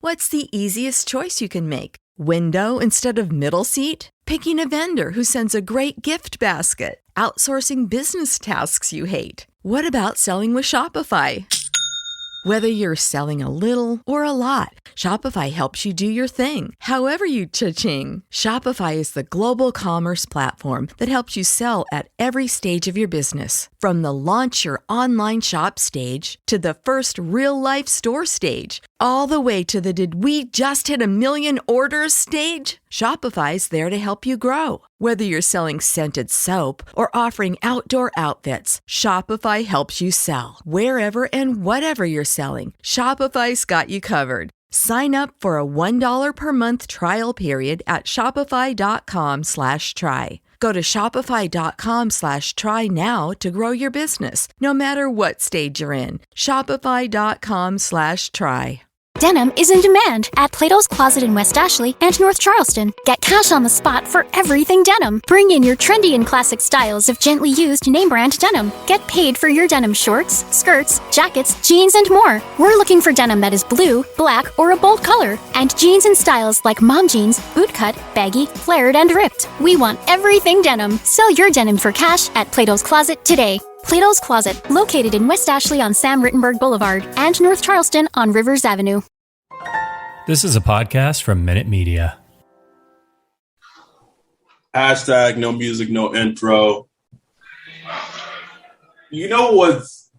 What's the easiest choice you can make? Window instead of middle seat? Picking a vendor who sends a great gift basket? Outsourcing business tasks you hate? What about selling with Shopify? Whether you're selling a little or a lot, Shopify helps you do your thing, however you cha-ching. Shopify is the global commerce platform that helps you sell at every stage of your business. From the launch your online shop stage to the first real-life store stage, all the way to the did we just hit a million orders stage. Shopify's there to help you grow. Whether you're selling scented soap or offering outdoor outfits, Shopify helps you sell. Wherever and whatever you're selling, Shopify's got you covered. Sign up for a $1 per month trial period at shopify.com/try. Go to shopify.com/try now to grow your business, no matter what stage you're in. Shopify.com/try. Denim is in demand at Plato's Closet in West Ashley and North Charleston. Get cash on the spot for everything denim. Bring in your trendy and classic styles of gently used name brand denim. Get paid for your denim shorts, skirts, jackets, jeans, and more. We're looking for denim that is blue, black, or a bold color, and jeans in styles like mom jeans, bootcut, baggy, flared, and ripped. We want everything denim. Sell your denim for cash at Plato's Closet today. Plato's Closet, located in West Ashley on Sam Rittenberg Boulevard and North Charleston on Rivers Avenue. This is a podcast from Minute Media. Hashtag no music, no intro. You know what's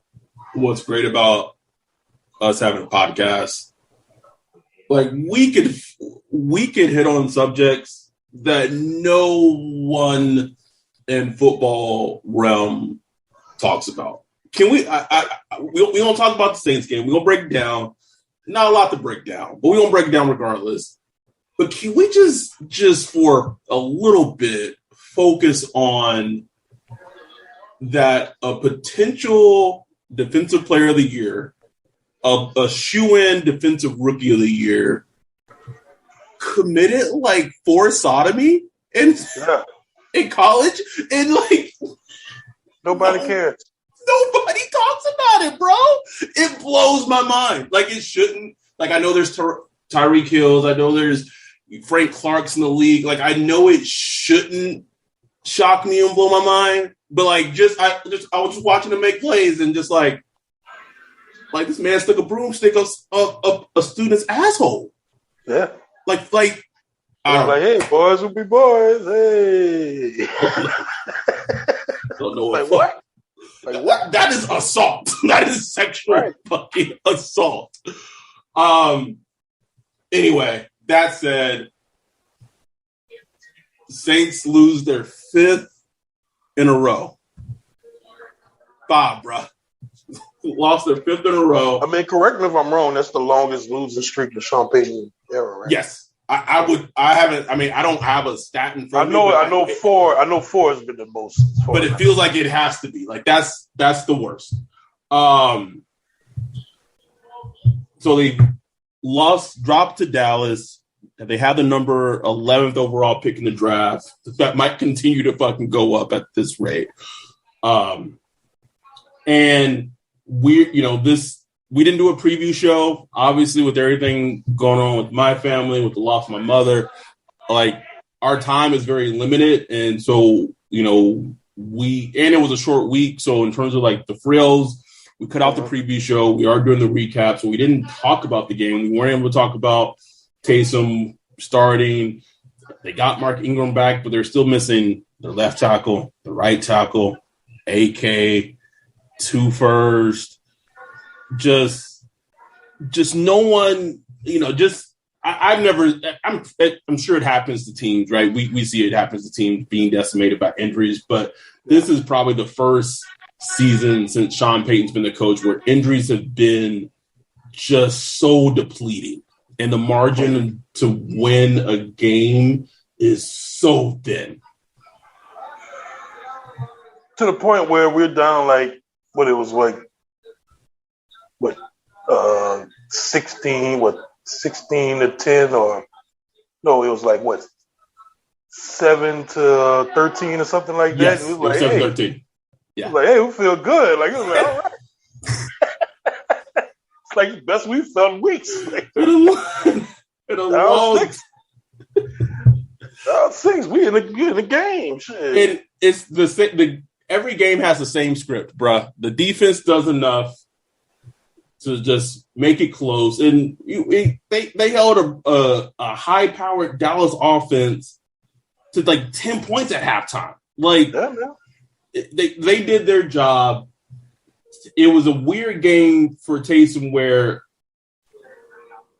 great about us having a podcast? Like we could hit on subjects that no one in football realm talks about. Can we? We don't talk about the Saints game. We're gonna break it down. Not a lot to break down, but we're gonna break it down regardless. But can we just for a little bit focus on that a potential defensive player of the year, a shoe-in defensive rookie of the year, committed like forced sodomy in college, and like nobody cares. Nobody talks about it, bro. It blows my mind. Like it shouldn't. Like I know there's Tyreek Hills. I know there's Frank Clark's in the league. Like I know it shouldn't shock me and blow my mind. But like I was just watching him make plays and just like this man stuck a broomstick of a student's asshole. Yeah. Like hey, boys will be boys. Hey. Don't know what? Like what? That is assault. That is sexual fucking assault. Anyway, that said, Saints lose their 5th in a row. 5, bro. Lost their 5th in a row. I mean, correct me if I'm wrong. That's the longest losing streak in Sean Payton era, right? Yes. I don't have a stat in front of me. I know 4 has been the most. But it feels like it has to be. Like that's the worst. So they dropped to Dallas. They had the number 11th overall pick in the draft. That might continue to fucking go up at this rate. And we didn't do a preview show, obviously, with everything going on with my family, with the loss of my mother. Like, our time is very limited. And so, and it was a short week. So in terms of like the frills, we cut out the preview show. We are doing the recap. So we didn't talk about the game. We weren't able to talk about Taysom starting. They got Mark Ingram back, but they're still missing their left tackle, the right tackle, AK, 2 first. Just no one, I'm sure it happens to teams, right? We see it happens to teams being decimated by injuries, but this is probably the first season since Sean Payton's been the coach where injuries have been just so depleting, and the margin to win a game is so thin. To the point where we're down 16 to 10, or no, it was 7-13 or something like that. Yes, it was 7-13. Yeah. It was we feel good. It was all right. It's like the best we've felt in weeks. Like, long 6. We in the game. Shit. And it's every game has the same script, bruh. The defense does enough to just make it close. And they held a high-powered Dallas offense to like 10 points at halftime. Like, they did their job. It was a weird game for Taysom where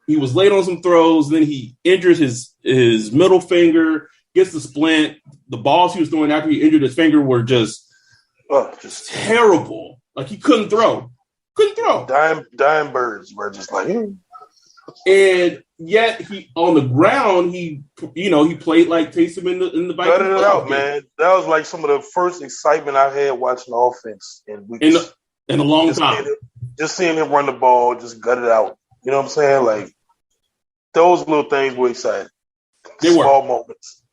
he was late on some throws, then he injured his middle finger, gets the splint. The balls he was throwing after he injured his finger were just terrible. Like, he couldn't throw. Dying birds were just like, and yet he on the ground he played like Taysom in the Vikings. Gutted it out, man. That was like some of the first excitement I had watching offense in a long time. Just seeing him run the ball, just gut it out. You know what I'm saying? Like, those little things were exciting. Small moments.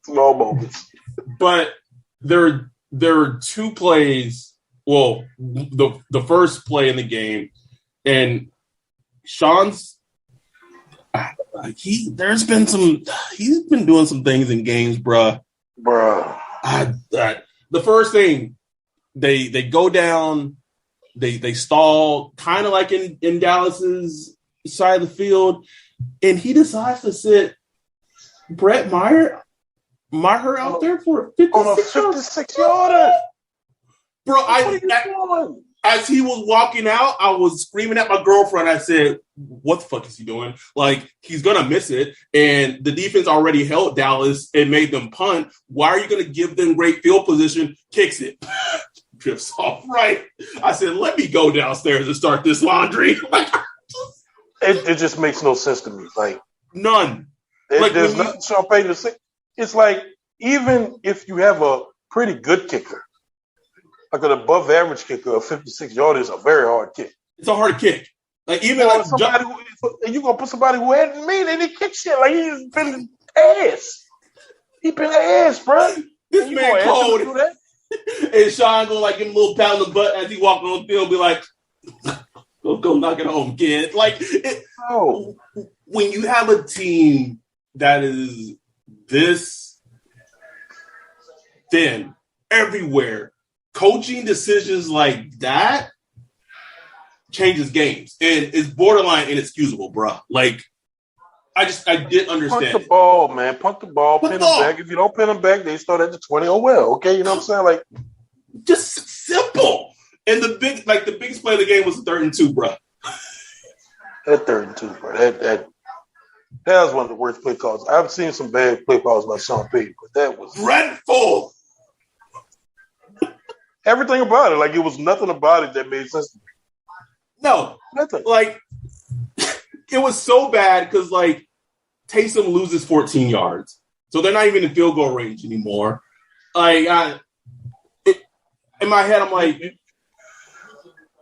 Small moments. But there are two plays. Well, the first play in the game, and Sean's he's been doing some things in games, bruh. The first thing, they go down, they stall, kind of like in Dallas's side of the field, and he decides to sit Brett Maher out there for a 56-yarder. Bro, as he was walking out, I was screaming at my girlfriend. I said, what the fuck is he doing? Like, he's going to miss it. And the defense already held Dallas and made them punt. Why are you going to give them great field position? Kicks it. Drifts off right. I said, let me go downstairs and start this laundry. It just makes no sense to me. Like, none. There's nothing Sean Payton to say. It's like, even if you have a pretty good kicker, like an above average kicker, a 56-yarder is a very hard kick. It's a hard kick. Like, even like somebody you're gonna put somebody who hadn't made any kick shit. Like, he's been ass. He been ass, bro. This man cold. And Sean go like give him a little pat on the butt as he walked on the field, be like, go knock it home, kid. Like, when you have a team that is this thin everywhere, coaching decisions like that changes games, and it's borderline inexcusable, bro. Like, I didn't understand. Punt the ball, man. Punt the ball. Pin them back. If you don't pin them back, they start at the 20. Oh well, okay. You know what I'm saying? Like, just simple. And the biggest play of the game was the 3rd and 2, bro. That 3rd and 2, bro. That was one of the worst play calls. I've seen some bad play calls by Sean Payton, but that was dreadful. Everything about it, like, it was nothing about it that made sense to me. No, nothing. Like, it was so bad because, like, Taysom loses 14 yards, so they're not even in field goal range anymore. Like, in my head, I'm like,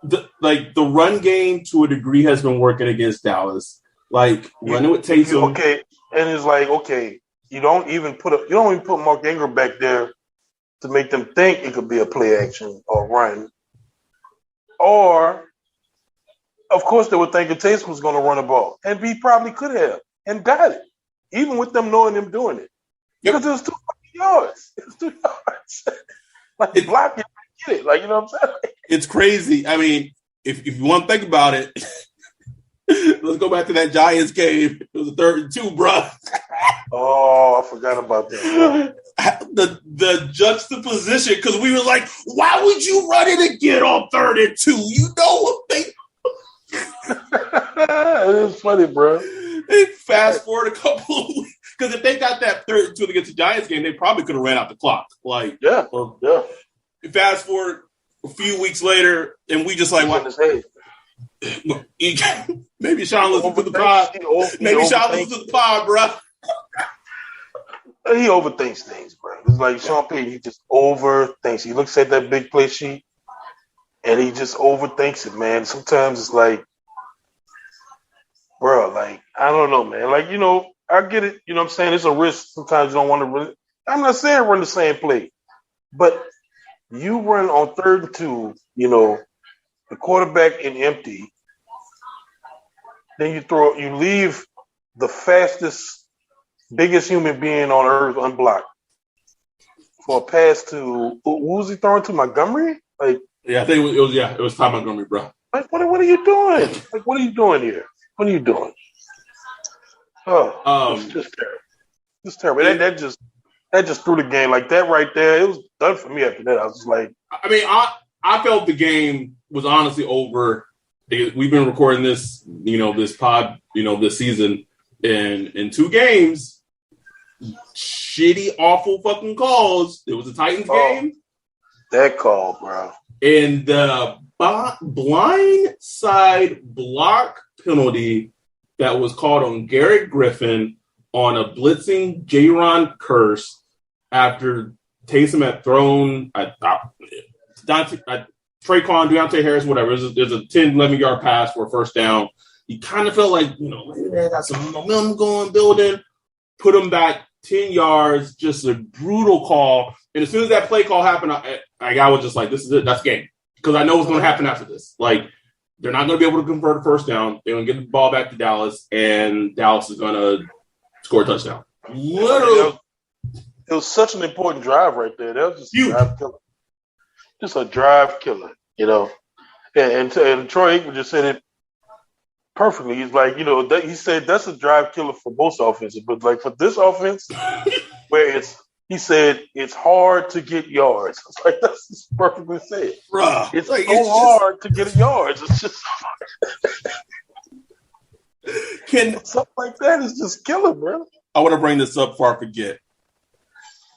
the run game to a degree has been working against Dallas. Like, running with Taysom. Okay, and it's like, okay, you don't even put Mark Ingram back there to make them think it could be a play action or run. Or, of course, they were thinking Taysom was going to run a ball. And he probably could have and got it, even with them knowing him doing it. Yep. Because it was 2 yards. It was 2 yards. Like, it's block it, get it. Like, you know what I'm saying? It's crazy. I mean, if you want to think about it, let's go back to that Giants game. It was a 3rd and 2, bro. Oh, I forgot about that. The juxtaposition, because we were like, why would you run it again on 3rd and 2? You know what they it is funny, bro. They fast forward a couple of weeks. Because if they got that 3rd and 2 against the Giants game, they probably could have ran out the clock. Like, yeah. Fast forward a few weeks later, and we just like, what? Maybe Sean listens to the pod. Maybe Sean listens to the pod, bro. He overthinks things, bro. It's like Sean Payton, he just overthinks. He looks at that big play sheet, and he just overthinks it, man. Sometimes it's like, bro, like, I don't know, man. Like, you know, I get it. You know what I'm saying? It's a risk. Sometimes you don't want to run. I'm not saying run the same play, but you run on 3rd and 2, you know, the quarterback in empty, then you leave the fastest, biggest human being on earth unblocked for a pass to who was he throwing to? Montgomery? Like, yeah, I think it was Ty Montgomery, bro. Like, what are you doing? Like, what are you doing here? What are you doing? Oh, it's just terrible. It's terrible. That just threw the game like that right there. It was done for me after that. I was just like, I mean, I felt the game was honestly over. We've been recording this, this pod, this season in 2 games. Shitty, awful fucking calls. It was a Titans game. That call, bro. And the blind side block penalty that was called on Garrett Griffin on a blitzing J-Ron Curse after Taysom had thrown Traquan, Deontay Harris, whatever. There's a 10, 11-yard pass for a first down. You kind of felt like, they got some momentum going, building, put them back 10 yards, just a brutal call. And as soon as that play call happened, I was just like, this is it. That's game. Because I know what's going to happen after this. Like, they're not going to be able to convert a first down. They're going to get the ball back to Dallas, and Dallas is going to score a touchdown. Literally. It was such an important drive right there. That was just huge. A drive killer. Just a drive killer, And Troy Aikman just said it perfectly. He's like, he said that's a drive killer for most offenses, but like for this offense, where he said it's hard to get yards. It's like that's just perfectly said. Bruh, it's like so hard to get yards. It's just something like that is just killer, bro. I want to bring this up before I forget.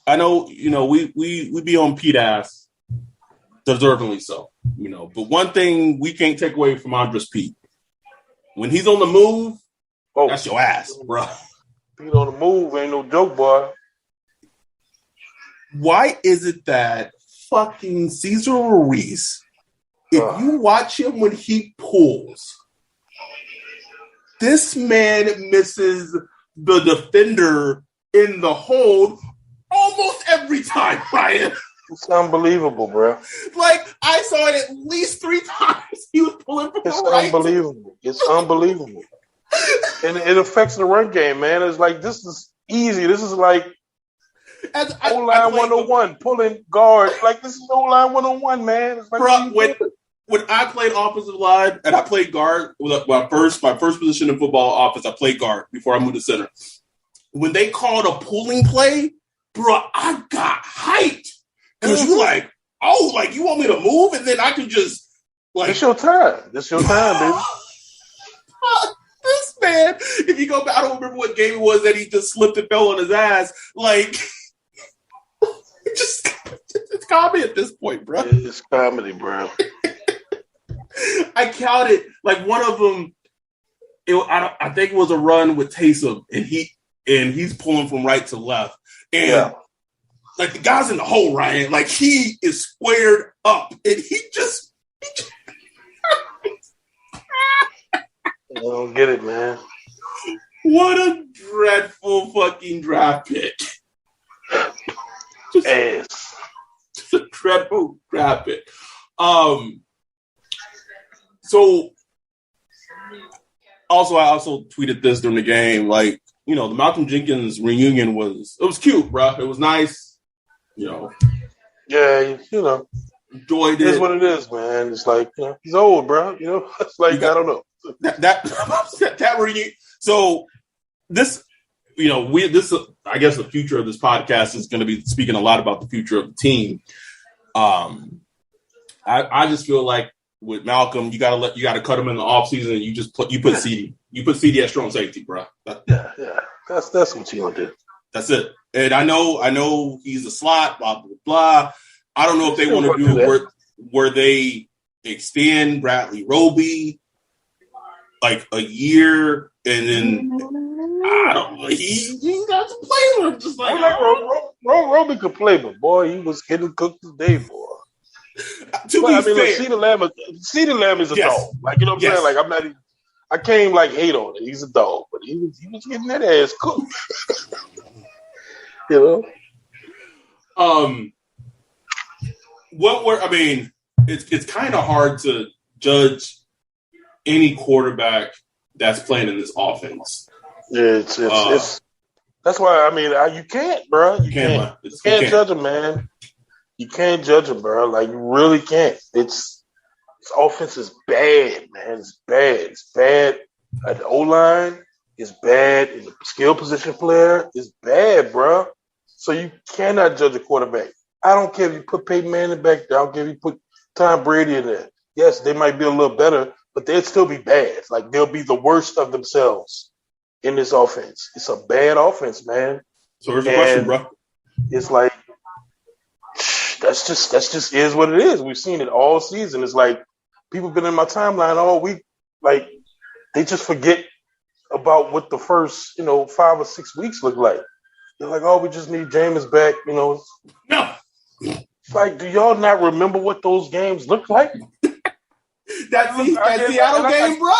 I know, we be on Pete ass, deservingly so, But one thing we can't take away from Andres Pete, when he's on the move, that's your ass, bro. Pete on the move ain't no joke, boy. Why is it that fucking Cesar Ruiz, if you watch him when he pulls, this man misses the defender in the hold almost every time, Ryan. It's unbelievable, bro. Like, I saw it at least 3 times. He was pulling from the right. It's unbelievable. It's unbelievable. And it affects the run game, man. It's like, this is easy. This is like O-line 101, pulling guard. Like, this is O-line 101, man. It's like, bro, when I played offensive line and I played guard, my first position in football offense, I played guard before I moved to center. When they called a pulling play, bro, I got hyped. Because you like, you want me to move and then I can just, like. It's your time. It's your time, baby. This man, if you go back, I don't remember what game it was that he just slipped and fell on his ass. Like, it's comedy at this point, bro. It's comedy, bro. I counted, like, one of them, I think it was a run with Taysom, and he's pulling from right to left. And, like, the guy's in the hole, Ryan. Like, he is squared up, and he just I don't get it, man. What a dreadful fucking draft pick. Just a dreadful draft pick. So, I also tweeted this during the game. Like, the Malcolm Jenkins reunion was cute, bro. It was nice. Yeah, enjoyed it. It is what it is, man. It's like, he's old, bro. It's like, I don't know. That reunion. So this, I guess the future of this podcast is going to be speaking a lot about the future of the team. I just feel like with Malcolm, you got to cut him in the offseason, and you put CD. You put CD at strong safety, bro. Yeah. That's what you want to do. That's it. And I know he's a slot, blah, blah, blah. I don't know if they want to do where they extend Bradley Roby like a year, and then I don't know. He got to play with him. Just like Roby could play, but boy, he was getting cooked today, boy. To be fair, like, CeeDee Lamb is a dog. Like, you know what I'm saying? Like, I'm not even. I can't even, like, hate on it. He's a dog, but he was getting that ass cooked. It's kind of hard to judge any quarterback that's playing in this offense. Yeah, it's that's why, I mean, you can't, bro. You can't judge him, man. You can't judge him, bro. Like, you really can't. This offense is bad, man. It's bad. It's bad at the O-line. It's bad in the skill position player. It's bad, bro. So you cannot judge a quarterback. I don't care if you put Peyton Manning back there. I don't care if you put Tom Brady in there. Yes, they might be a little better, but they'd still be bad. Like, they'll be the worst of themselves in this offense. It's a bad offense, man. So here's the question, bro. It's like, that's just is what it is. We've seen it all season. It's like people been in my timeline all week. Like, they just forget about what the first, 5 or 6 weeks look like. They're like, oh, we just need Jameis back. No. It's like, do y'all not remember what those games look like? That Seattle game, bro.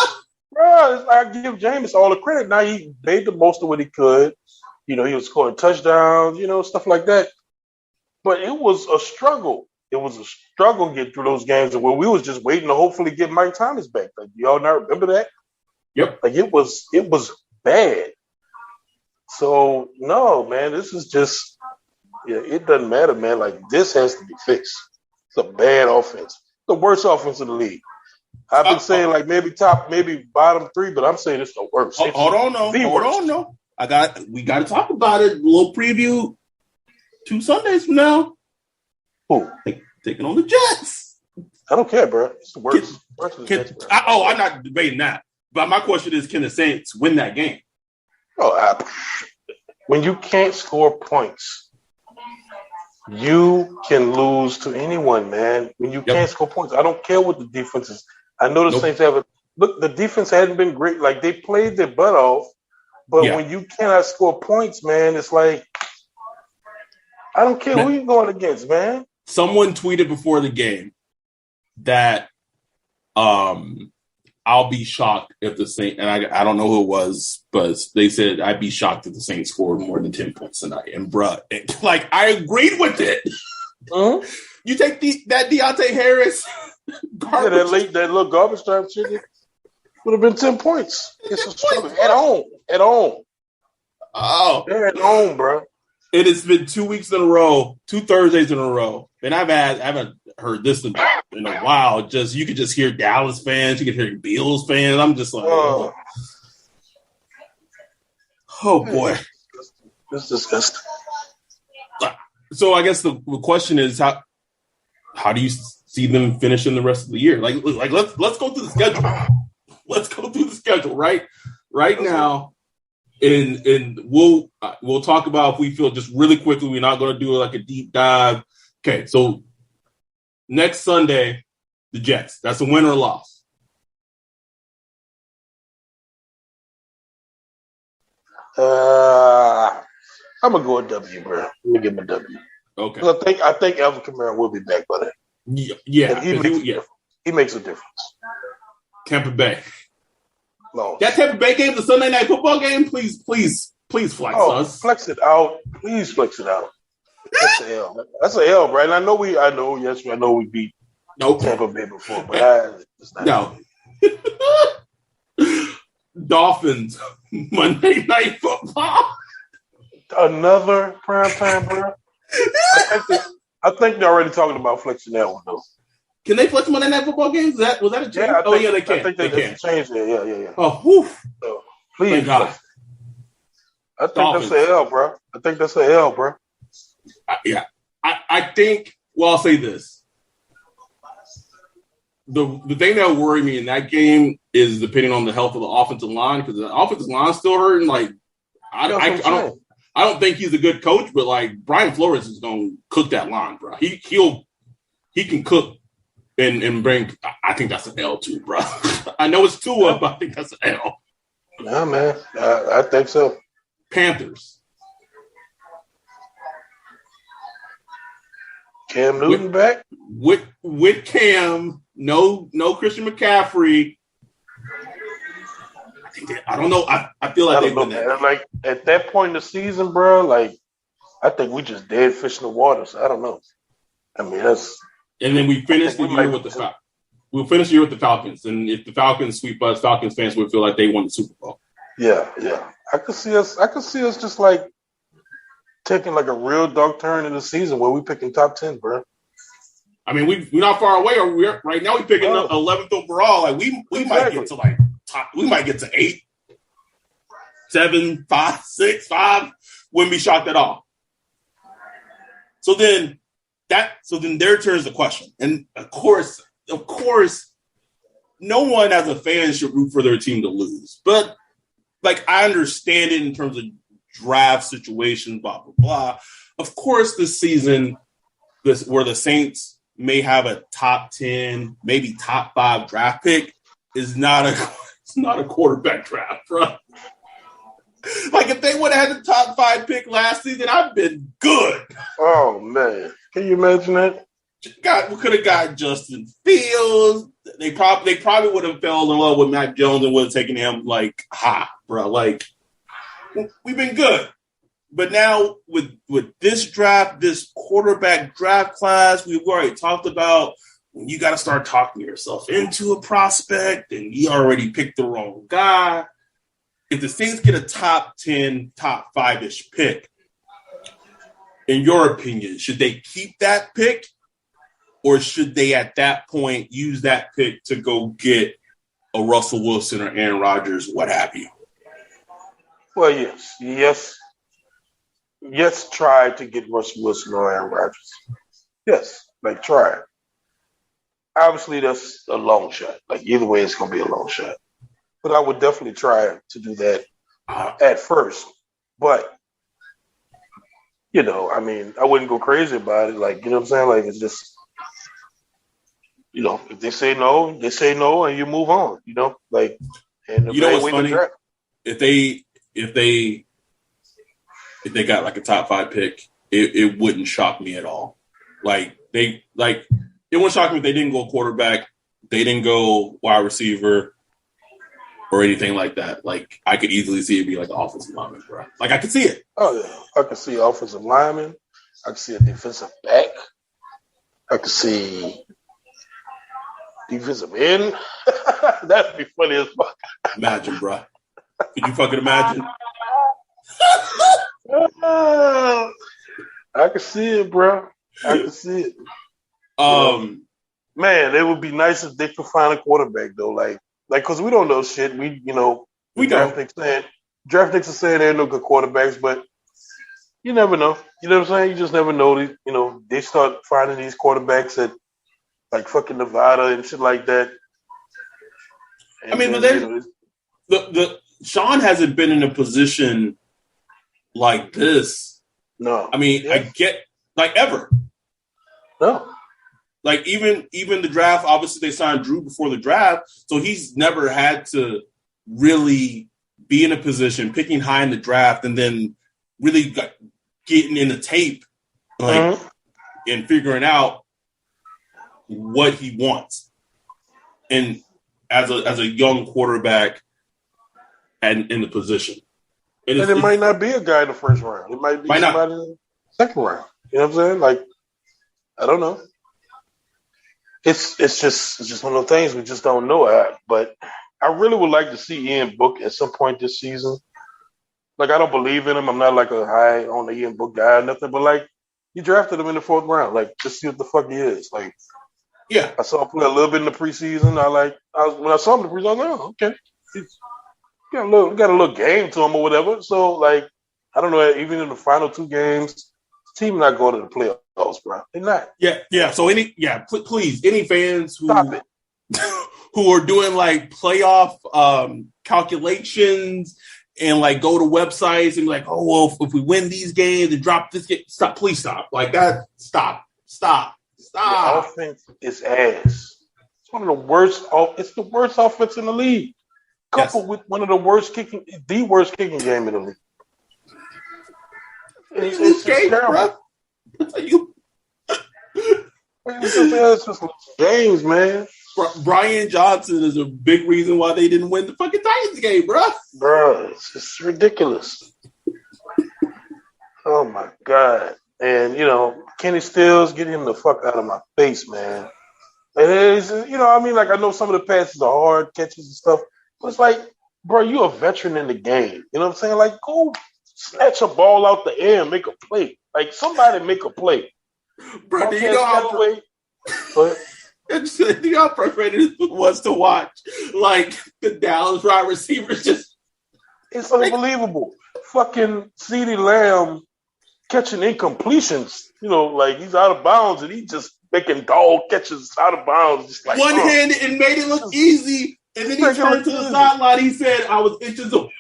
Bro, I give Jameis all the credit. Now, he made the most of what he could. He was scoring touchdowns, stuff like that. But it was a struggle. It was a struggle to get through those games where we was just waiting to hopefully get Mike Thomas back. Like, y'all not remember that? Yep. Like, it was bad. So, no, man, this is just, it doesn't matter, man. Like, this has to be fixed. It's a bad offense. The worst offense in the league. I've been saying, like, maybe bottom 3, but I'm saying it's the worst. Hold on, no. We got to talk about it. A little preview 2 Sundays from now. Who? Taking on the Jets. I don't care, bro. It's the worst. I'm not debating that. But my question is, can the Saints win that game? When you can't score points, you can lose to anyone, man. When you can't score points, I don't care what the defense is. I know the Saints look, the defense hadn't been great. Like, they played their butt off, but when you cannot score points, man, it's like, I don't care who you're going against, man. Someone tweeted before the game that I'll be shocked if the Saints, and I don't know who it was, but they said I'd be shocked if the Saints scored more than 10 points tonight. And bruh, I agreed with it. Mm-hmm. You take that Deontay Harris garbage. That little garbage time shit would have been 10 points. It's a struggle. At home. Oh. They're at home, bro. It has been 2 weeks in a row, 2 Thursdays in a row, and I haven't heard this in a while. You could just hear Dallas fans, you could hear Bills fans. I'm just like, oh boy, it's disgusting. So I guess the question is, how do you see them finishing the rest of the year? Like let's go through the schedule. Let's go through the schedule right now. And we'll talk about if we feel just really quickly. We're not going to do like a deep dive. Okay, so next Sunday, the Jets. That's a win or a loss. I'm gonna go a W, bro. Let me give him a W. Okay. I think Alvin Kamara will be back by then. Yeah. He makes a difference. Tampa Bay. No. That Tampa Bay game, the Sunday night football game, please flex us. Flex it out. Please flex it out. That's an L. That's an L, right? And I know we beat Tampa Bay before, but it's not. No. Dolphins, Monday night football. Another prime time, bro. I think they're already talking about flexing that one, though. Can they flex Monday night football games? Was that a change? Yeah, they can. I think they can change it. Yeah. Oh, whew. So, please. Thank God. I think that's an L, bro. Yeah. I think, well, I'll say this. The thing that would worry me in that game is depending on the health of the offensive line, because the offensive line's still hurting. Like, I don't think he's a good coach, but like Brian Flores is going to cook that line, bro. He can cook. And bring, I think that's an L too, bro. I know it's 2-1, but I think that's an L. Nah, man. I think so. Panthers. Cam Newton back? With Cam, no Christian McCaffrey. I don't know. I feel like they've been there. Like, at that point in the season, bro, like, I think we just dead fish in the water, so I don't know. I mean, that's... And then we finished the year with the Falcons. we'll finish the year with the Falcons, and if the Falcons sweep us, Falcons fans would feel like they won the Super Bowl. Yeah. I could see us just like taking like a real dark turn in the season where we picking top 10, bro. I mean, we're not far away. Or we're right now. We picking up 11th overall. Like we might get to like top. We might get to 8, 7, 5, 6, 5. Wouldn't be shocked at all. So then there turns the question, and of course, no one as a fan should root for their team to lose. But like I understand it in terms of draft situations, blah blah blah. Of course, this season, where the Saints may have a top 10, maybe top 5 draft pick, it's not a quarterback draft, bro. Like if they would have had the top 5 pick last season, I've been good. Oh man, can you imagine that? We could have got Justin Fields. They probably would have fell in love with Mac Jones and would have taken him like hot, bro. Like we've been good. But now with this draft, this quarterback draft class, we've already talked about when you got to start talking yourself into a prospect and you already picked the wrong guy. If the Saints get a top 10, top 5-ish pick, in your opinion, should they keep that pick or should they at that point use that pick to go get a Russell Wilson or Aaron Rodgers, what have you? Well, yes, try to get Russell Wilson or Aaron Rodgers. Yes, like try it. Obviously, that's a long shot. Like either way, it's going to be a long shot. But I would definitely try to do that at first. But, I mean, I wouldn't go crazy about it. Like, you know what I'm saying? Like, it's just, if they say no, they say no, and you move on, Like, and what's funny? If they got like a top 5 pick, it wouldn't shock me at all. It wouldn't shock me if they didn't go quarterback, they didn't go wide receiver or anything like that. Like I could easily see it be like offensive lineman, bro. Like I could see it. Oh yeah, I could see offensive lineman. I could see a defensive back. I could see defensive end. That'd be funny as fuck. Imagine, bro. Could you fucking imagine? I can see it, bro. I can see it. Man, it would be nice if they could find a quarterback though. Like, cause we don't know shit. We draft picks are saying there are no good quarterbacks, but you never know. You know what I'm saying? You just never know. They start finding these quarterbacks at like fucking Nevada and shit like that. And I mean, but then the Sean hasn't been in a position like this. No. I mean, I get like ever. No. Like even the draft, obviously they signed Drew before the draft, so he's never had to really be in a position picking high in the draft and then really getting in the tape and figuring out what he wants. And as a young quarterback and in the position. And it might not be a guy in the first round. It might be somebody in the second round. You know what I'm saying? Like, I don't know. It's just one of those things we just don't know. But I really would like to see Ian Book at some point this season. Like, I don't believe in him. I'm not like a high on the Ian Book guy or nothing. But like, you drafted him in the 4th round. Like, just see what the fuck he is. Like, yeah, I saw him play a little bit in the preseason. When I saw him in the preseason, I was like, oh, okay. He's got a little game to him or whatever. So like, I don't know. Even in the final 2 games, the team not going to the playoffs, bro. They're not. Yeah. So please, any fans who Stop it. who are doing like playoff calculations and like go to websites and be like, oh well, if we win these games and drop this game, please stop. Like that, stop. The offense is ass. It's one of the worst. It's the worst offense in the league. Coupled with one of the worst kicking game in the league. It's terrible. It's just games, man. Brian Johnson is a big reason why they didn't win the fucking Titans game, bro. Bro, it's just ridiculous. Oh my god! And Kenny Stills, get him the fuck out of my face, man. It's, I mean, like I know some of the passes are hard catches and stuff, but it's like, bro, you a veteran in the game. You know what I'm saying? Like, go snatch a ball out the air and make a play. Like, somebody make a play. Bro, do you know how frustrating it was to watch? Like, the Dallas wide receivers just... It's unbelievable. Fucking CeeDee Lamb catching incompletions. Like, he's out of bounds, and he's just making dog catches out of bounds. Just like, one-handed and made it look easy. And then he turned to the sideline. He said, I was inches away.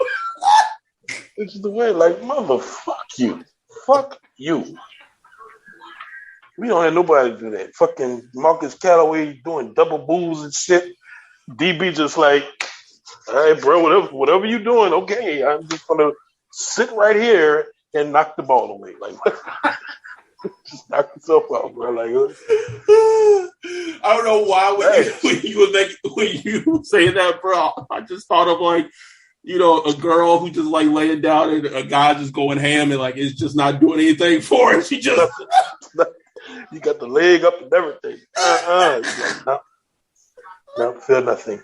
Inches away. Like, motherfuck you. Fuck you. We don't have nobody do that. Fucking Marcus Callaway doing double bulls and shit. DB just like, all right, bro, whatever you doing, okay. I'm just going to sit right here and knock the ball away. Like, just knock yourself out, bro. Like, I don't know why when you say that, bro. I just thought of like, a girl who just like laying down and a guy just going ham and like it's just not doing anything for her. She just you got the leg up and everything. Like, no, feel nothing.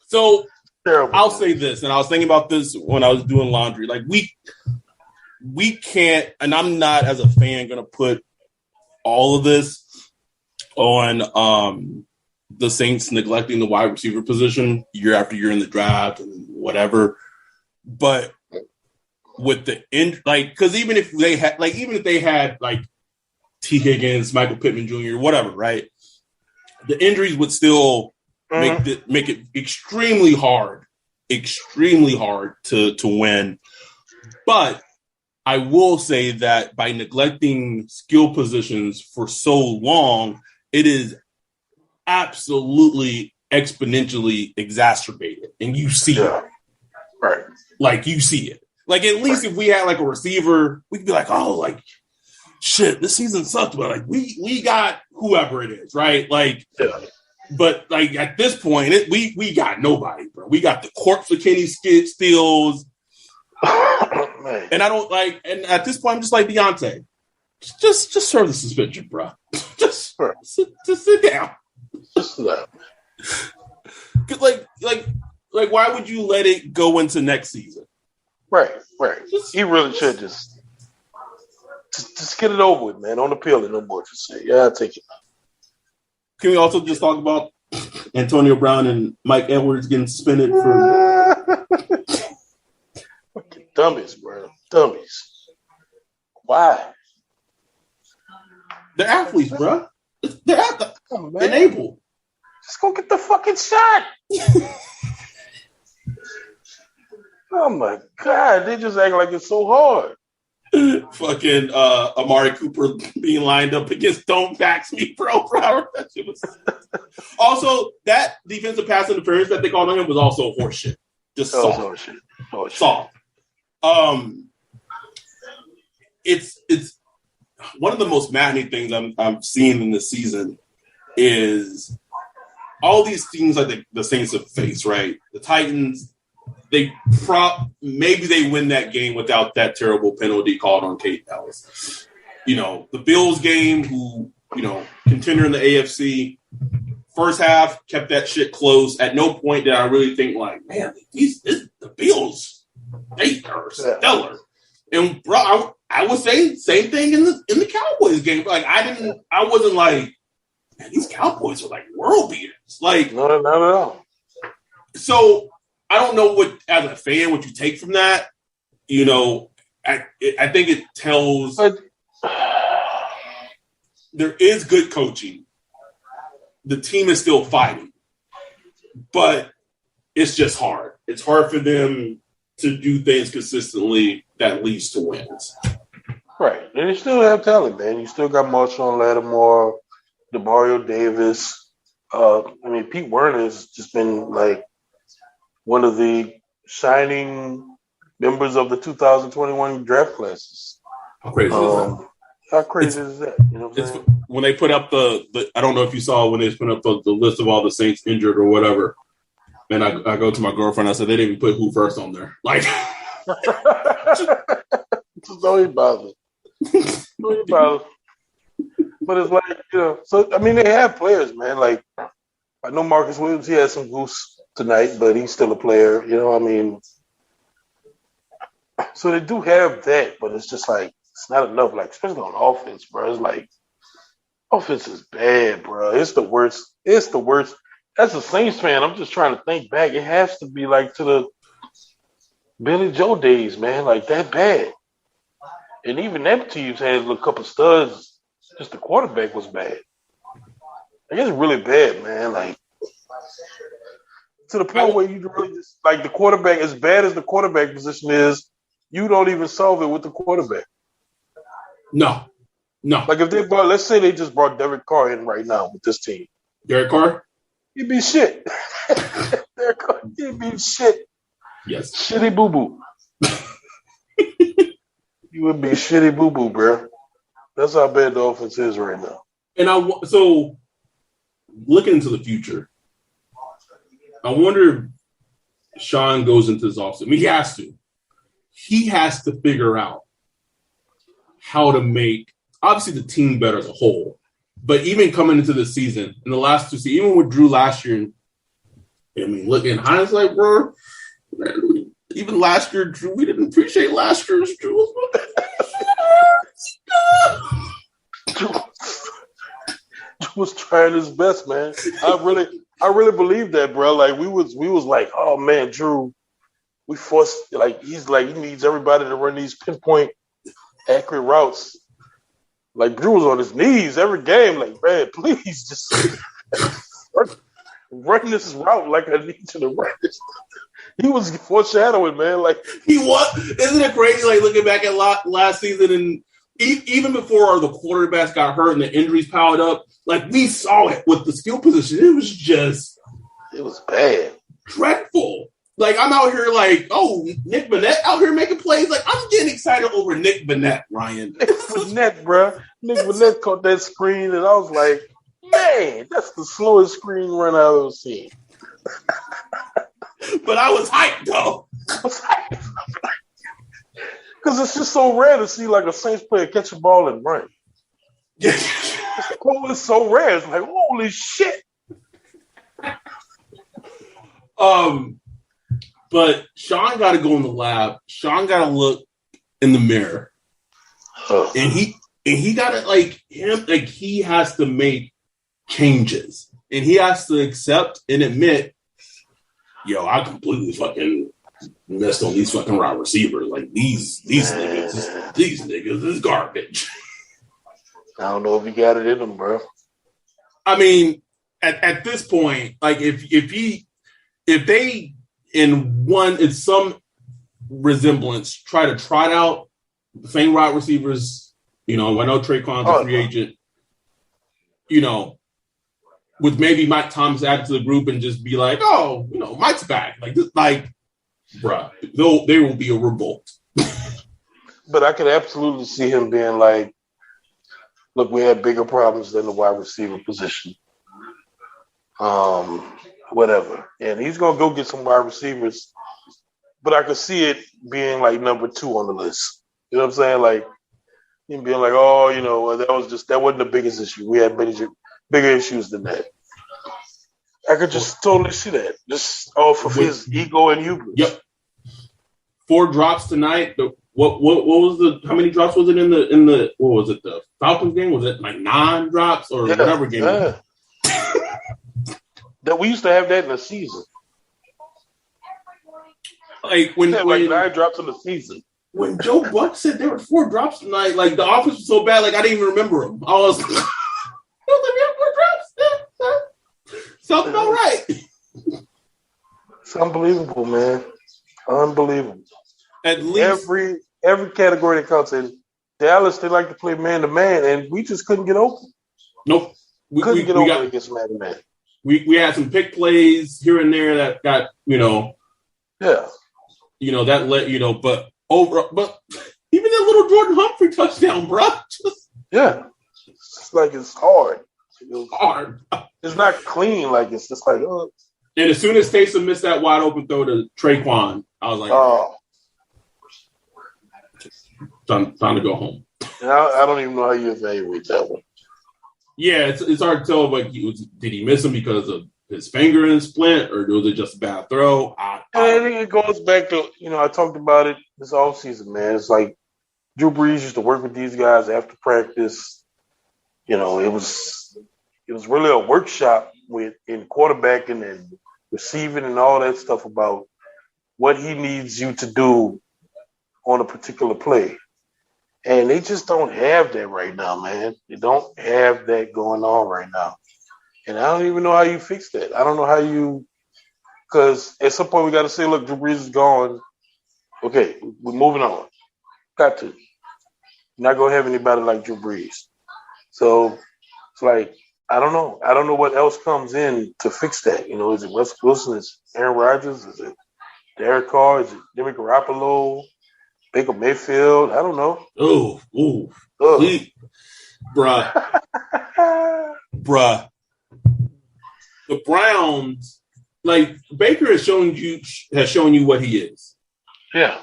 So terrible. I'll say this, and I was thinking about this when I was doing laundry. Like we can't, and I'm not as a fan going to put all of this on the Saints neglecting the wide receiver position year after year in the draft and whatever. But with the because even if they had like T. Higgins, Michael Pittman Jr., whatever, right? The injuries would still make it extremely hard to win. But I will say that by neglecting skill positions for so long, it is absolutely exponentially exacerbated. And you see it. Right. Like, you see it. Like, at least if we had, like, a receiver, we could be like, oh, like, shit, this season sucked. But, like, we got whoever it is, right? Like, but, like, at this point, we got nobody, bro. We got the corpse of Kenny Stills. And I don't, like, and at this point, I'm just like, Deontay, just serve the suspension, bro. Just sit down. Just sit down. Like, why would you let it go into next season? Right. He really should just get it over with, man. Don't appeal it no more. Just say, yeah, I'll take it. Can we also just talk about Antonio Brown and Mike Edwards getting suspended for fucking dummies, bro. Dummies. Why? They're athletes, bro. They're athletes. Enable. Just go get the fucking shot. Oh my God, they just act like it's so hard. Fucking Amari Cooper being lined up against Don't Fax Me, bro. That shit was... Also, that defensive pass interference that they called on him was also horseshit. Just soft. Soft. It's one of the most maddening things I'm seeing in this season is all these teams like the Saints have faced, right? The Titans. Maybe they win that game without that terrible penalty called on Kate Ellis. The Bills game, who, contender in the AFC, first half kept that shit close. At no point did I really think like, man, the Bills, they are stellar. And bro, I would say same thing in the Cowboys game. Like I wasn't like, man, these Cowboys are like world beaters. Like, no, not at all. So I don't know what, as a fan, what you take from that. I think it tells there is good coaching. The team is still fighting, but it's just hard. It's hard for them to do things consistently that leads to wins. Right. And you still have talent, man. You still got Marshawn Lattimore, DeMario Davis. Pete Werner's just been like one of the shining members of the 2021 draft classes. How crazy is that? How crazy is that? You know what I'm saying? When they put up the I don't know if you saw when they put up the list of all the Saints injured or whatever. And I go to my girlfriend. I said they didn't even put who first on there. Like, Don't even bother. Don't even bother. But it's like, so, I mean, they have players, man. Like, I know Marcus Williams, he had some goose tonight, but he's still a player. You know what I mean? So they do have that, but it's just like, it's not enough, like, especially on offense, bro. It's like, offense is bad, bro. It's the worst. It's the worst. As a Saints fan, I'm just trying to think back. It has to be like to the Billy Joe days, man, like that bad. And even them teams had a couple studs. Just the quarterback was bad. Like, it's really bad, man. Like, to the point where you really just, like, the quarterback, as bad as the quarterback position is, you don't even solve it with the quarterback. No. Like, if they brought, let's say they just brought Derek Carr in right now with this team. Derek Carr? He'd be shit. Derek Carr, he'd be shit. Yes. Shitty boo-boo. You would be shitty boo-boo, bro. That's how bad the offense is right now. And so looking into the future, I wonder if Sean goes into this offseason. I mean, he has to. He has to figure out how to make, obviously, the team better as a whole. But even coming into the season, in the last two seasons, even with Drew last year, I mean, look in hindsight, bro, man, even last year, Drew, we didn't appreciate last year's Drew. Drew was trying his best, man. I really believe that, bro. Like, we was like, oh man, Drew, we forced, like, he's like, he needs everybody to run these pinpoint accurate routes. Like, Drew was on his knees every game, like, man, please just run this route like I need you to run this. He was foreshadowing, man. Like, he was. Isn't it crazy? Like, looking back at last season, and even before the quarterbacks got hurt and the injuries piled up, like, we saw it with the skill position. It was bad, dreadful. Like, I'm out here like, oh, Nick Vannett out here making plays. Like, I'm getting excited over Nick Vannett, Ryan. Nick Vannett, bro. Nick Vannett caught that screen, and I was like, man, that's the slowest screen run I've ever seen. But I was hyped, though. Because it's just so rare to see, like, a Saints player catch a ball and run. It's so rare. It's like, holy shit. But Sean got to go in the lab. Sean got to look in the mirror, and he got to he has to make changes, and he has to accept and admit, yo, I completely fucking messed on these fucking wide receivers. Like, these niggas is garbage. I don't know if he got it in him, bro. I mean, at this point, like, if they in some resemblance try it out, the same wide receivers, I know Traquan's a free agent, with maybe Mike Thomas added to the group and just be like, oh, Mike's back. Bruh, there will be a revolt. But I could absolutely see him being like, look, we had bigger problems than the wide receiver position. Whatever. And he's going to go get some wide receivers. But I could see it being like number 2 on the list. You know what I'm saying? Like, him being like, oh, that wasn't the biggest issue. We had bigger issues than that. I could just totally see that. Just off of his ego and hubris. Yep. 4 drops tonight. What was how many drops was it in the what was it, the Falcons game? Was it like 9 drops or whatever game? Yeah. That we used to have that in the season. Like when 9 drops in the season. When Joe Buck said there were 4 drops tonight, like the offense was so bad, like I didn't even remember them. I was like, we have 4 drops. Sounds about right. It's unbelievable, man. Unbelievable. At least every category that counts in Dallas, they like to play man to man, and we just couldn't get open. Nope. We couldn't get open against man to man. We had some pick plays here and there that got, yeah. That let, but even that little Jordan Humphrey touchdown, bro. Yeah. It's like it's hard. Hard. It's not clean. Like, it's just like, oh. And as soon as Taysom missed that wide open throw to Traquan, I was like, Time to go home. I don't even know how you evaluate that one. Yeah, it's hard to tell. Like, did he miss him because of his finger in splint, or was it just a bad throw? I think it goes back to, I talked about it this offseason, man. It's like Drew Brees used to work with these guys after practice. It was really a workshop in quarterbacking and receiving and all that stuff about what he needs you to do on a particular play. And they just don't have that right now, man. They don't have that going on right now. And I don't even know how you fix that. I don't know how you – because at some point we got to say, look, Drew Brees is gone. Okay, we're moving on. Got to. You're not going to have anybody like Drew Brees. So it's like, I don't know. I don't know what else comes in to fix that. Is it Russell Wilson? Is it Aaron Rodgers? Is it Derek Carr? Is it Jimmy Garoppolo? Baker Mayfield? I don't know. Please. Bruh. The Browns, like, Baker has shown you what he is. Yeah.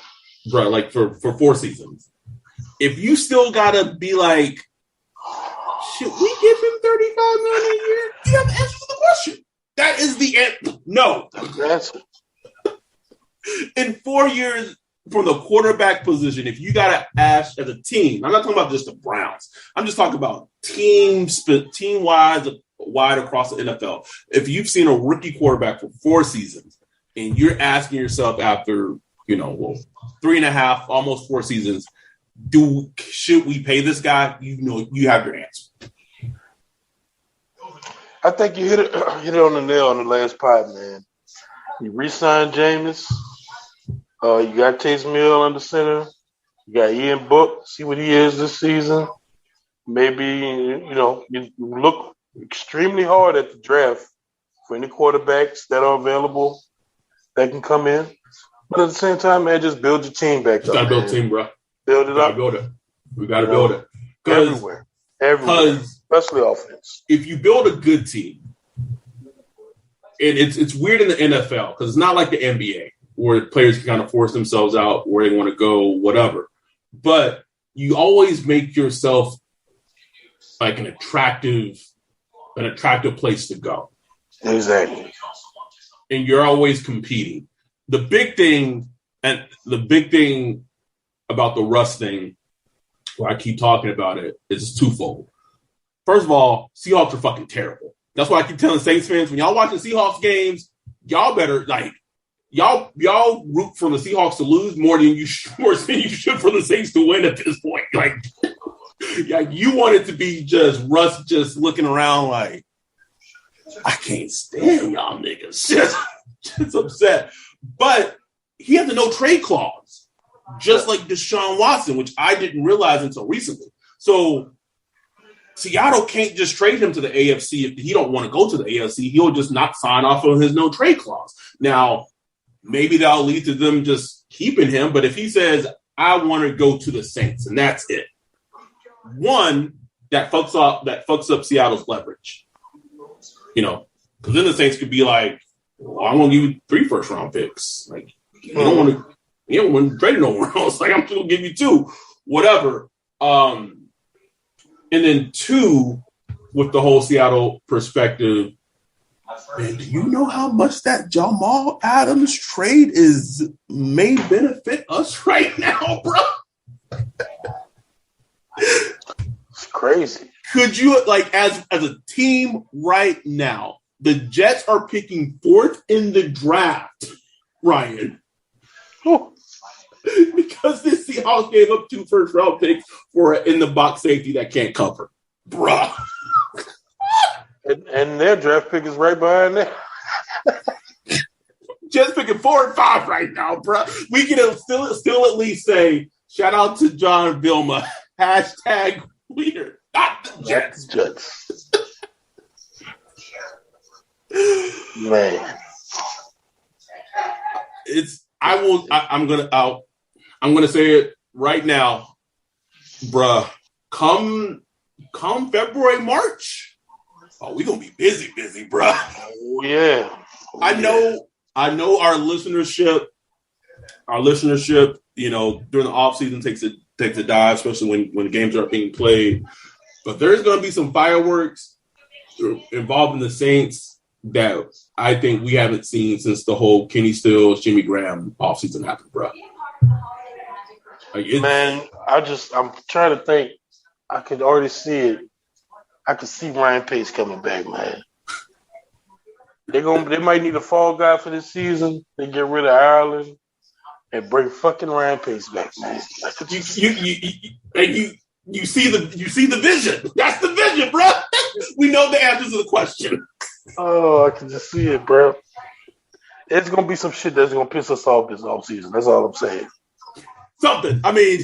Bruh, like for 4 seasons. If you still gotta be like, should we give him $35 million a year? You have to answer the question. That is the answer. No. That's in 4 years from the quarterback position, if you got to ask as a team, I'm not talking about just the Browns. I'm just talking about team-wise, wide across the NFL. If you've seen a rookie quarterback for 4 seasons and you're asking yourself after, 3.5, almost 4 seasons, should we pay this guy? You have your answer. I think you hit it on the nail on the last pod, man. You re-signed Jameis. You got Taysom Hill under center. You got Ian Book. See what he is this season. Maybe, you look extremely hard at the draft for any quarterbacks that are available that can come in. But at the same time, man, just build your team back up. Got to build a team, bro. Build it up. We got to build it. Everywhere. Especially offense. If you build a good team, and it's weird in the NFL because it's not like the NBA where players can kind of force themselves out where they want to go, whatever. But you always make yourself like an attractive place to go. Exactly. And you're always competing. The big thing about the Russ thing, where I keep talking about it, is twofold. First of all, Seahawks are fucking terrible. That's why I keep telling Saints fans, when y'all watching Seahawks games, y'all better y'all root for the Seahawks to lose more than you should for the Saints to win at this point. Like you want it to be just Russ just looking around like, I can't stand y'all niggas. Just upset. But he has a no trade clause, just like Deshaun Watson, which I didn't realize until recently. So Seattle can't just trade him to the AFC if he don't want to go to the AFC. He'll just not sign off on his no trade clause. Now, maybe that'll lead to them just keeping him. But if he says, I want to go to the Saints, and that's it. One, that fucks up Seattle's leverage. Because then the Saints could be like, well, I'm going to give you 3 first-round picks. Like, you don't want to trade it nowhere else. Like, I'm just going to give you 2, whatever. And then 2, with the whole Seattle perspective, man, do you know how much that Jamal Adams trade may benefit us right now, bro? It's crazy. Could you, like, as a team right now, the Jets are picking 4th in the draft, Ryan. Because the Seahawks gave up 2 first-round picks for an in-the-box safety that can't cover. Bruh. And their draft pick is right behind there. Jets picking 4 and 5 right now, bruh. We can still at least say, shout out to John Vilma, # leader, not the Jets. Man. I'm gonna say it right now, bruh. Come February, March. Oh, we're gonna be busy, bruh. Oh yeah. I know our listenership, during the off season takes takes a dive, especially when the games are being played. But there's going to be some fireworks involving the Saints that I think we haven't seen since the whole Kenny Stills, Jimmy Graham offseason happened, bro. Man, I'm trying to think. I could already see it. I could see Ryan Pace coming back, man. They might need a fall guy for this season. They get rid of Ireland and bring fucking Ryan Pace back, man. You see the vision. That's the vision, bro. We know the answers to the question. Oh, I can just see it, bro. It's gonna be some shit that's gonna piss us off this offseason. That's all I'm saying. Something. I mean,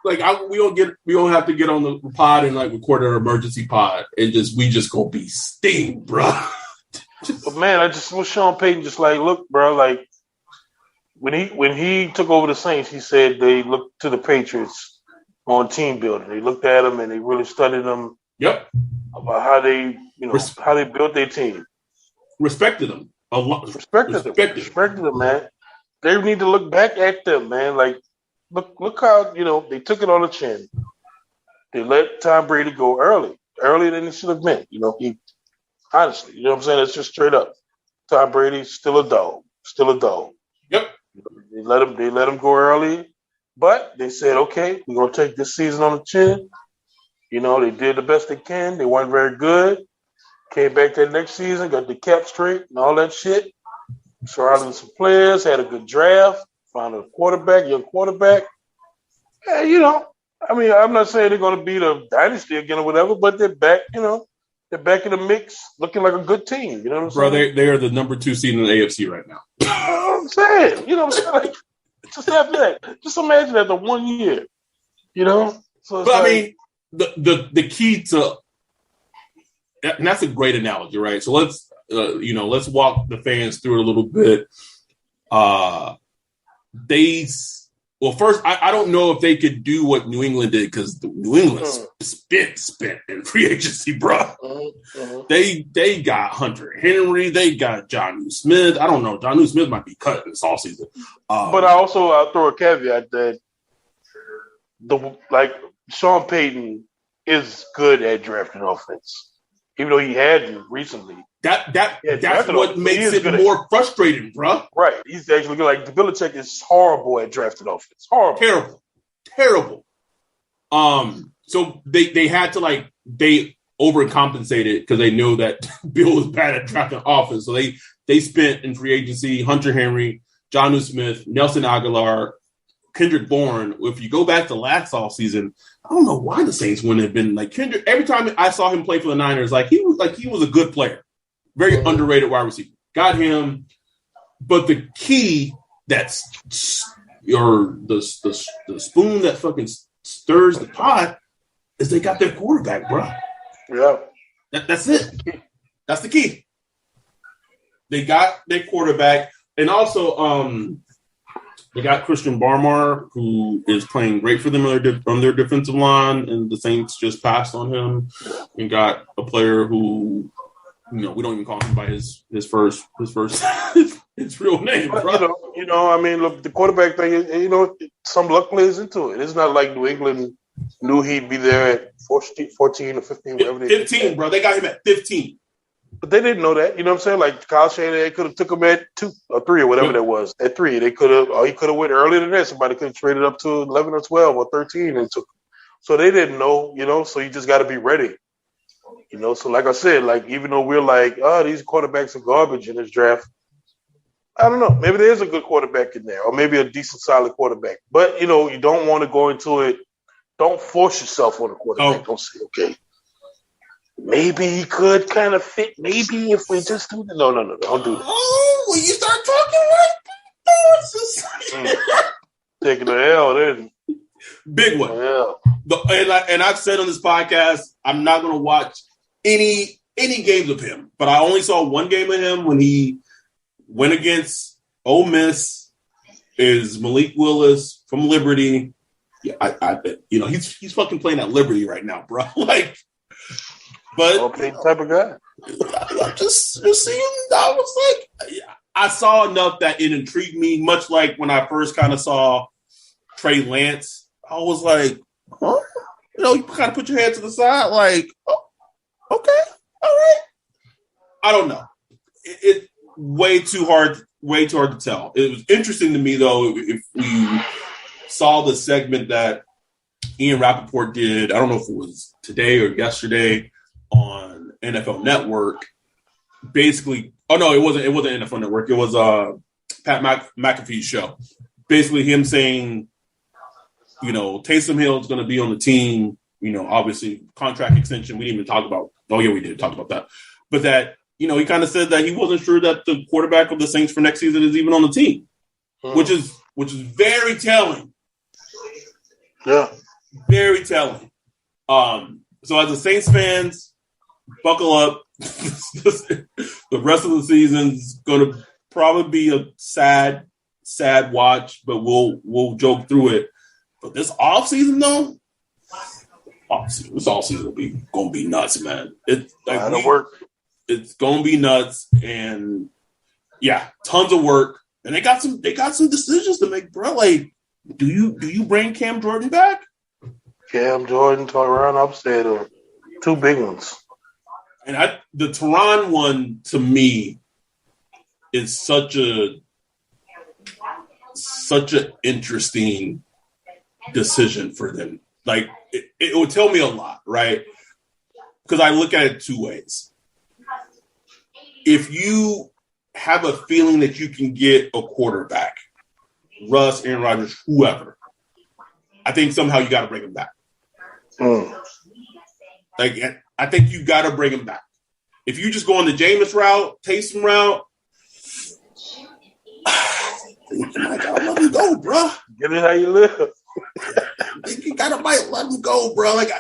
we don't have to get on the pod and like record an emergency pod and we just gonna be steamed, bro. But man, I just was Sean Payton just like, look, bro, like when he took over the Saints, he said they looked to the Patriots on team building. They looked at them and they really studied them. Yep. About how they, how they built their team. Respected them a lot. Respected them, man. They need to look back at them, man. Like, look how they took it on the chin. They let Tom Brady go earlier than he should have been. He honestly, what I'm saying? It's just straight up. Tom Brady's still a dog. Yep. They let him go early, but they said, okay, we're gonna take this season on the chin. They did the best they can. They weren't very good. Came back that next season, got the cap straight and all that shit. Surrounded with some players, had a good draft, found a young quarterback. Yeah, I mean, I'm not saying they're going to beat a dynasty again or whatever, but they're back, they're back in the mix, looking like a good team. You know what I'm saying? Bro, they are the number 2 seed in the AFC right now. You know what I'm saying? You know what I'm saying? Like, just after that, just imagine after 1 year, So but I mean, the key to, and that's a great analogy, right? So let's walk the fans through it a little bit. First, I don't know if they could do what New England did because New England spent in free agency, bro. They got Hunter Henry, they got Jonnu Smith. I don't know, Jonnu Smith might be cut this offseason. But I'll throw a caveat that Sean Payton is good at drafting offense, even though he hadn't recently. That's what makes it more frustrating, bro. Right. He's actually good. Like, Belichick is horrible at drafting offense. Horrible. Terrible. So they had to, they overcompensated because they knew that Bill was bad at drafting offense. So they spent in free agency Hunter Henry, Jonnu Smith, Nelson Aguilar, Kendrick Bourne. If you go back to last offseason, I don't know why the Saints wouldn't have been like Kendrick. Every time I saw him play for the Niners, he was a good player. Very underrated wide receiver. Got him. But the key the spoon that fucking stirs the pot is they got their quarterback, bro. Yeah. That's it. That's the key. They got their quarterback. And also they got Christian Barmore, who is playing great for them on their defensive line, and the Saints just passed on him and got a player who we don't even call him by his first his real name, bro. I mean, look, the quarterback thing, some luck plays into it. It's not like New England knew he'd be there at 14 or 15, whatever they 15, bro. They got him at 15. But they didn't know that. You know what I'm saying? Like Kyle Shanahan could have took him at 2 or 3 or whatever that was. At 3, he could have went earlier than that. Somebody could have traded up to 11 or 12 or 13 and took him. So they didn't know, so you just got to be ready. So like I said, even though we're like, these quarterbacks are garbage in this draft, I don't know. Maybe there's a good quarterback in there, or maybe a decent, solid quarterback. But, you don't want to go into it. Don't force yourself on a quarterback. Oh. Don't say, okay, maybe he could kind of fit. Maybe if we just do that. No, don't do that. Oh, when you start talking taking the L, then. Big one. Yeah. And I've said on this podcast, I'm not going to watch any games of him, but I only saw one game of him when he went against Ole Miss. Is Malik Willis from Liberty? Yeah, I he's fucking playing at Liberty right now, bro. But okay, type of guy. I'm just seeing. I was like, I saw enough that it intrigued me, much like when I first kind of saw Trey Lance. I was like, huh? You kind of put your head to the side, like, oh, okay, all right. I don't know. It way too hard to tell. It was interesting to me, though, if we saw the segment that Ian Rappaport did, I don't know if it was today or yesterday on NFL Network. Basically, oh no, it wasn't NFL Network. It was Pat McAfee's show. Basically, him saying, Taysom Hill is going to be on the team. Obviously, contract extension. We didn't even talk about. Oh yeah, we did talk about that. But that he kind of said that he wasn't sure that the quarterback of the Saints for next season is even on the team, which is very telling. Yeah, very telling. So as the Saints fans, buckle up. The rest of the season's going to probably be a sad watch, but we'll joke through it. But this offseason, though, this offseason going to be nuts, man. It's going to be nuts, and yeah, tons of work. And they got some decisions to make, bro. Like, do you bring Cam Jordan back? Cam Jordan, Tyron Upstead are two big ones. And the Tehran one, to me, is such an interesting decision for them. Like, it would tell me a lot, right? Because I look at it two ways. If you have a feeling that you can get a quarterback, Russ, Aaron Rodgers, whoever, I think somehow you got to bring him back. Like, I think you got to bring him back. If you just go on the Jameis route, Taysom route, you might gotta let him go, bro. Get it how you live. You might let him go, bro. Like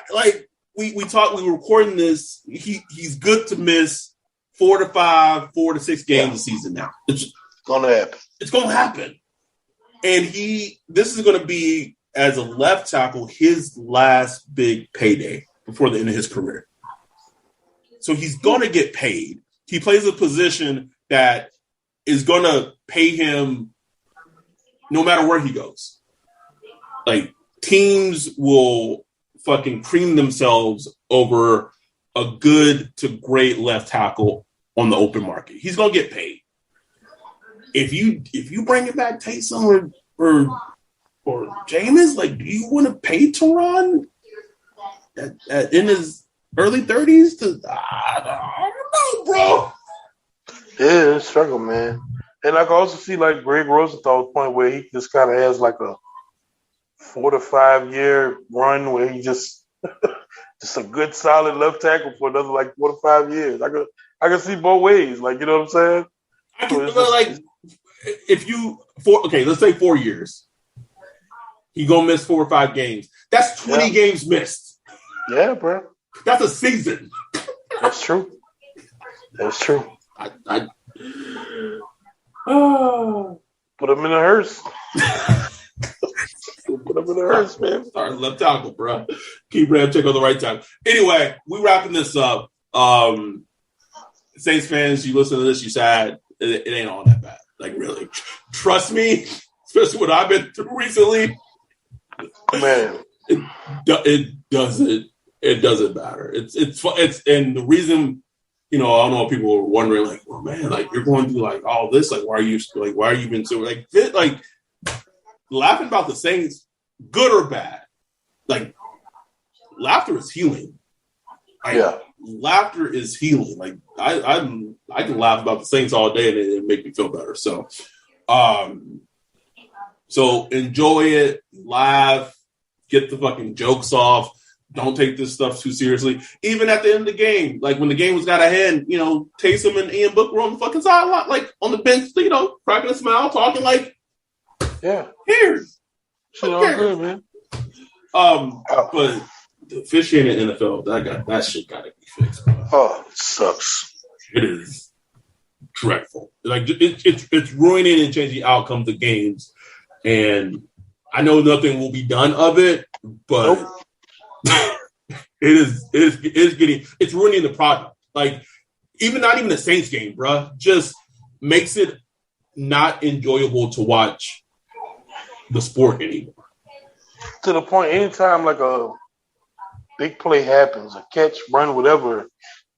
we talked, we were recording this. He's good to miss 4 to 6 games a season now. It's gonna happen. It's gonna happen. And this is gonna be, as a left tackle, his last big payday before the end of his career. So he's going to get paid. He plays a position that is going to pay him no matter where he goes. Like, teams will fucking cream themselves over a good to great left tackle on the open market. He's going to get paid. If you bring it back Taysom or Jameis, like, do you want to pay Tehran in his early 30s? I don't know, bro. Yeah, it's a struggle, man. And I can also see, like, Greg Rosenthal's point where he just kind of has like a 4 to 5 year run where he just a good solid left tackle for another like 4 to 5 years. I can see both ways. Like, you know what I'm saying? I can let's say 4 years. He gonna miss 4 or 5 games. That's 20 games missed. Yeah, bro. That's a season. That's true. That's true. Put him in a hearse. Put him in a hearse, man. Sorry, left tackle, bro. Keep Ramchick on the right tackle. Anyway, we wrapping this up. Saints fans, you listen to this, you sad. It ain't all that bad. Like, really. Trust me, especially what I've been through recently. Man. It doesn't matter. It's and the reason, I don't know, people were wondering, like, well, man, like, you're going through like all this, like, why are you been so like laughing about the Saints, good or bad? Like, laughter is healing. Laughter is healing. Like, I can laugh about the Saints all day and it make me feel better. So enjoy it, laugh, get the fucking jokes off. Don't take this stuff too seriously. Even at the end of the game, like when the game was got ahead, Taysom and Ian Book were on the fucking sideline, like on the bench, cracking a smile, talking like, yeah, here's shit all good, man. But the officiating in the NFL, that shit gotta be fixed, bro. Oh, it sucks. It is dreadful. Like, it's ruining and changing outcomes of games, and I know nothing will be done of it, but. Nope. It's ruining the product. Like, not even the Saints game, bro. Just makes it not enjoyable to watch the sport anymore. To the point, anytime like a big play happens, a catch, run, whatever,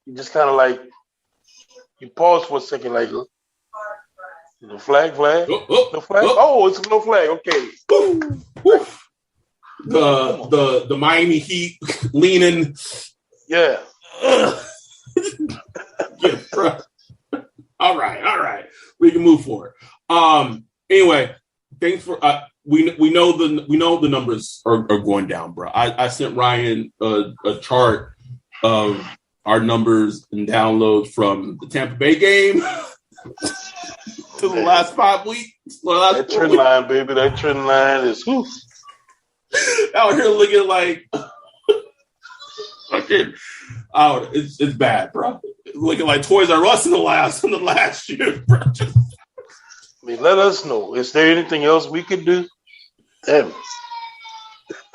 you just kind of like, you pause for a second, like, the flag? The flag? Oh, it's no flag. Okay. The Miami Heat leaning. Yeah. Yeah, bro. All right. We can move forward. Anyway, thanks for we know the numbers are going down, bro. I sent Ryan a chart of our numbers and downloads from the Tampa Bay game to the last 5 weeks. That trend line, baby. That trend line is out here looking like fucking. Oh, it's bad, bro. Looking like Toys R Us in the last year, bro. I mean, let us know. Is there anything else we could do? Damn.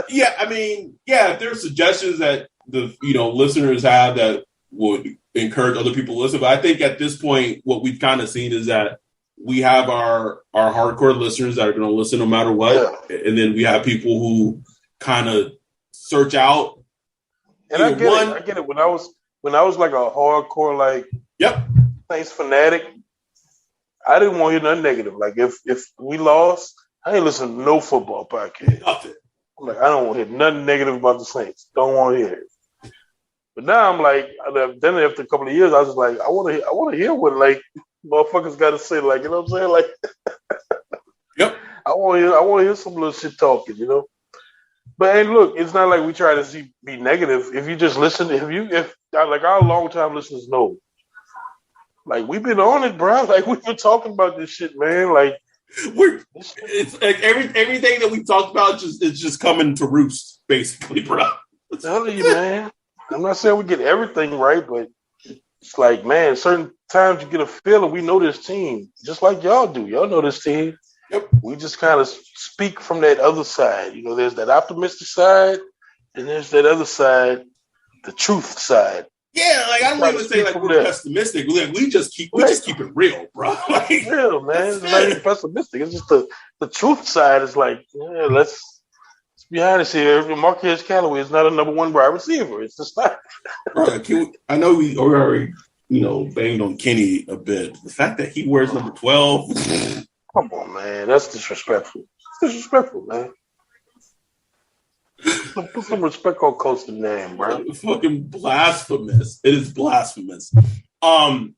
Yeah, I mean, if there's suggestions that the listeners have that would encourage other people to listen, but I think at this point, what we've kind of seen is that we have our hardcore listeners that are going to listen no matter what, and then we have people who kind of search out. And I get it. When I was like a hardcore Saints fanatic, I didn't want to hear nothing negative. Like if we lost, I ain't listen to no football podcast. Nothing. I'm like, I don't want to hear nothing negative about the Saints. Don't want to hear it. But now I'm like, then after a couple of years, I was just like, I want to hear what like motherfuckers got to say. Like, you know what I'm saying? Like, yep. I want to hear some little shit talking. But hey, look, it's not like we try to be negative. If you just listen, if like our long-time listeners know, like we've been on it, bro. Like we've been talking about this shit, man. Like it's like everything that we talked about it's just coming to roost, basically, bro. I'm telling you, man. I'm not saying we get everything right, but it's like, man, certain times you get a feeling we know this team, just like y'all do. Y'all know this team. Yep. We just kind of speak from that other side. There's that optimistic side, and there's that other side, the truth side. Yeah, like I don't even say like we're pessimistic. We just keep it real, bro. Like, real, man. It's not even pessimistic. It's just the truth side is like, yeah, let's be honest here. Marquez Callaway is not a number one wide receiver. It's just not. Bro, I know we already banged on Kenny a bit. The fact that he wears number 12. Come on, man. That's disrespectful. It's disrespectful, man. Put some respect on Coach's name, bro. It's fucking blasphemous. It is blasphemous. Well,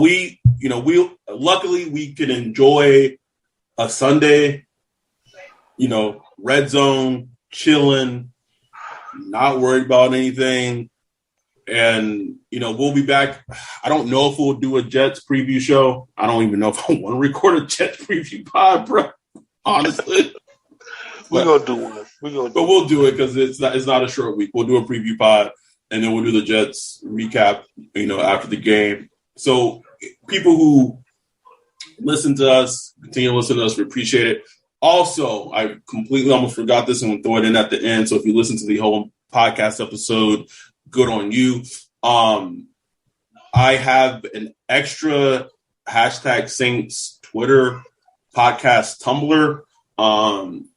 we luckily we can enjoy a Sunday, red zone, chilling, not worried about anything. And, we'll be back. I don't know if we'll do a Jets preview show. I don't even know if I want to record a Jets preview pod, bro. Honestly. We're going to do one. But we'll do it because it's not a short week. We'll do a preview pod, and then we'll do the Jets recap, after the game. So people who listen to us, continue to listen to us, we appreciate it. Also, I completely almost forgot this and we'll throw it in at the end. So if you listen to the whole podcast episode, good on you. I have an extra #Saints Twitter podcast Tumblr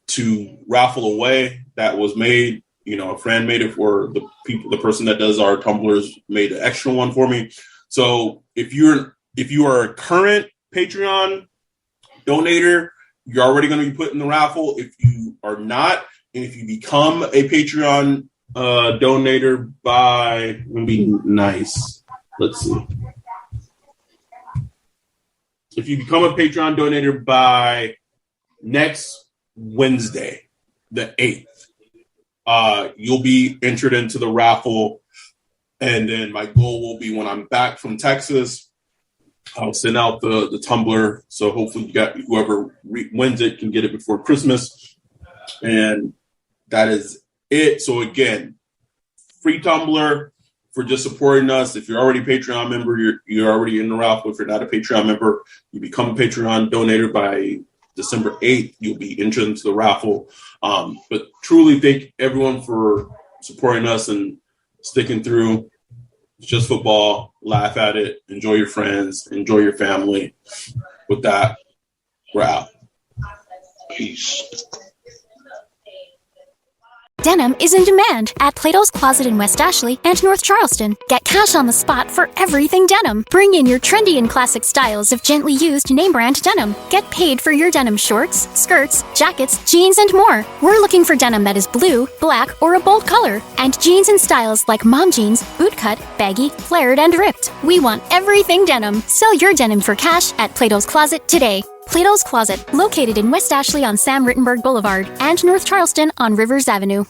to raffle away that was made. A friend made it for the person that does our Tumblrs made an extra one for me. So if you are a current Patreon donator, you're already going to be put in the raffle. If you are not, and if you become a Patreon donator by, let me be nice. Let's see. If you become a Patreon donator by next Wednesday, the 8th, you'll be entered into the raffle. And then my goal will be when I'm back from Texas, I'll send out the Tumblr. So hopefully whoever wins it can get it before Christmas. And that is it. So again, free Tumblr for just supporting us. If you're already a Patreon member, you're already in the raffle. If you're not a Patreon member, you become a Patreon donator by December 8th. You'll be entered into the raffle. But truly thank everyone for supporting us and sticking through. It's just football. Laugh at it. Enjoy your friends. Enjoy your family. With that, we're out. Peace. Denim is in demand at Plato's Closet in West Ashley and North Charleston. Get cash on the spot for everything denim. Bring in your trendy and classic styles of gently used name brand denim. Get paid for your denim shorts, skirts, jackets, jeans, and more. We're looking for denim that is blue, black, or a bold color. And jeans in styles like mom jeans, bootcut, baggy, flared, and ripped. We want everything denim. Sell your denim for cash at Plato's Closet today. Plato's Closet, located in West Ashley on Sam Rittenberg Boulevard and North Charleston on Rivers Avenue.